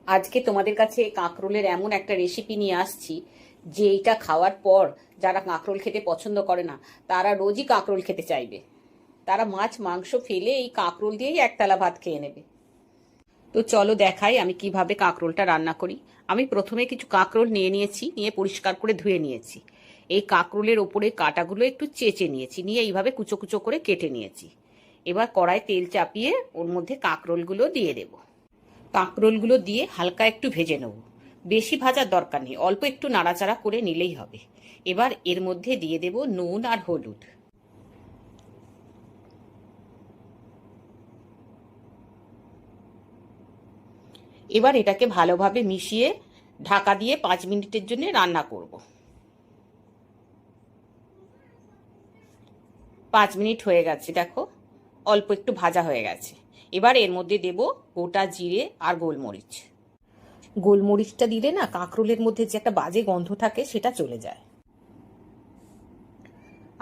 আজকে তোমাদের কাছে কাঁকরোলের এমন একটা রেসিপি নিয়ে আসছি যে এইটা খাওয়ার পর যারা কাঁকরোল খেতে পছন্দ করে না তারা রোজই কাঁকরোল খেতে চাইবে। তারা মাছ মাংস ফেলে এই কাঁকরোল দিয়েই একতলা ভাত খেয়ে নেবে। তো চলো দেখাই আমি কিভাবে কাঁকরোলটা রান্না করি। আমি প্রথমে কিছু কাঁকরোল নিয়ে নিয়েছি, নিয়ে পরিষ্কার করে ধুয়ে নিয়েছি। এই কাঁকরোলের ওপরে কাঁটাগুলো একটু চেঁচে নিয়েছি, নিয়ে এইভাবে কুচো কুচো করে কেটে নিয়েছি। এবার কড়ায় তেল চাপিয়ে ওর মধ্যে কাঁকরোলগুলো দিয়ে দেবো। কাঁকরোলগুলো দিয়ে হালকা একটু ভেজে নেব। বেশি ভাজার দরকার নেই, অল্প একটু নাড়াচাড়া করে নিলেই হবে। এবার এর মধ্যে দিয়ে দেব নুন আর হলুদ। এবার এটাকে ভালোভাবে মিশিয়ে ঢাকা দিয়ে 5 মিনিটের জন্য রান্না করব। 5 মিনিট হয়ে গেছে, দেখো অল্প একটু ভাজা হয়ে গেছে। এবার এর মধ্যে দেব গোটা জিরে আর গোলমরিচ। গোলমরিচটা দিলে না কাঁকরোলের মধ্যে যে একটা বাজে গন্ধ থাকে সেটা চলে যায়।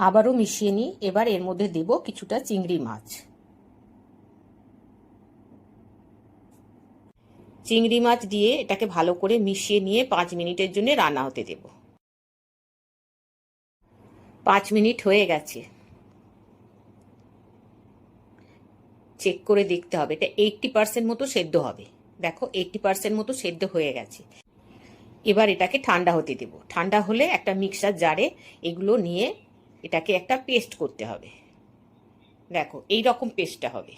আবারও মিশিয়ে নিই। এবার এর মধ্যে দেব কিছুটা চিংড়ি মাছ। চিংড়ি মাছ দিয়ে এটাকে ভালো করে মিশিয়ে নিয়ে 5 মিনিটের জন্য রান্না হতে দেব। 5 মিনিট হয়ে গেছে, চেক করে দেখতে হবে। এটা 80% মতো সেদ্ধ হবে। দেখো 80% মতো সেদ্ধ হয়ে গেছে। এবার এটাকে ঠান্ডা হতে দেব। ঠান্ডা হলে একটা মিক্সার জারে এগুলো নিয়ে এটাকে একটা পেস্ট করতে হবে। দেখো এই রকম পেস্টটা হবে,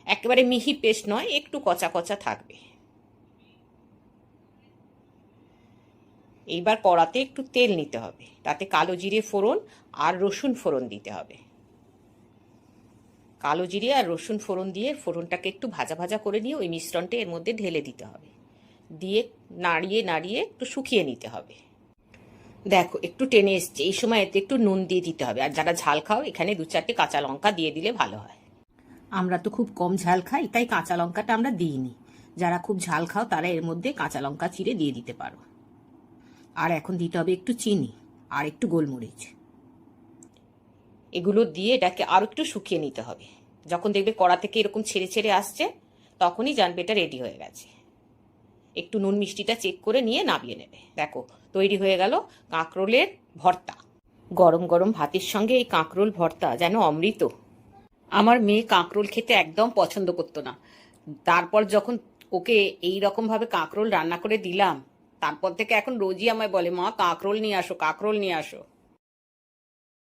একেবারে মিহি পেস্ট নয়, একটু কচা কচা থাকবে। এইবার কড়াতে একটু তেল নিতে হবে, তাতে কালো জিরে ফোড়ন আর রসুন ফোড়ন দিতে হবে। কালো জিরে আর রসুন ফোড়ন দিয়ে ফোড়নটাকে একটু ভাজা ভাজা করে নিয়ে ওই মিশ্রণটা এর মধ্যে ঢেলে দিতে হবে। দিয়ে নাড়িয়ে নাড়িয়ে একটু শুকিয়ে নিতে হবে। দেখো একটু টেনে এসছে, এই সময় এতে একটু নুন দিয়ে দিতে হবে। আর যারা ঝাল খাও এখানে 2-4টে কাঁচা লঙ্কা দিয়ে দিলে ভালো হয়। আমরা তো খুব কম ঝাল খাই, তাই কাঁচা লঙ্কাটা আমরা দিইনি। যারা খুব ঝাল খাও তারা এর মধ্যে কাঁচা লঙ্কা চিড়ে দিয়ে দিতে পারো। আর এখন দিতে হবে একটু চিনি আর একটু গোলমরিচ। এগুলো দিয়ে এটাকে আরও একটু শুকিয়ে নিতে হবে। যখন দেখবে কড়া থেকে এরকম ছেড়ে ছেড়ে আসছে তখনই জানবে এটা রেডি হয়ে গেছে। একটু নুন মিষ্টিটা চেক করে নিয়ে নামিয়ে নেবে। দেখো তৈরি হয়ে গেল কাঁকরোলের ভর্তা। গরম গরম ভাতের সঙ্গে এই কাঁকরোল ভর্তা যেন অমৃত। আমার মেয়ে কাঁকরোল খেতে একদম পছন্দ করতো না, তারপর যখন ওকে এই রকম ভাবে কাঁকরোল রান্না করে দিলাম তারপর থেকে এখন রোজই আমায় বলে, মা কাঁকরোল নিয়ে আসো, কাঁকরোল নিয়ে আসো।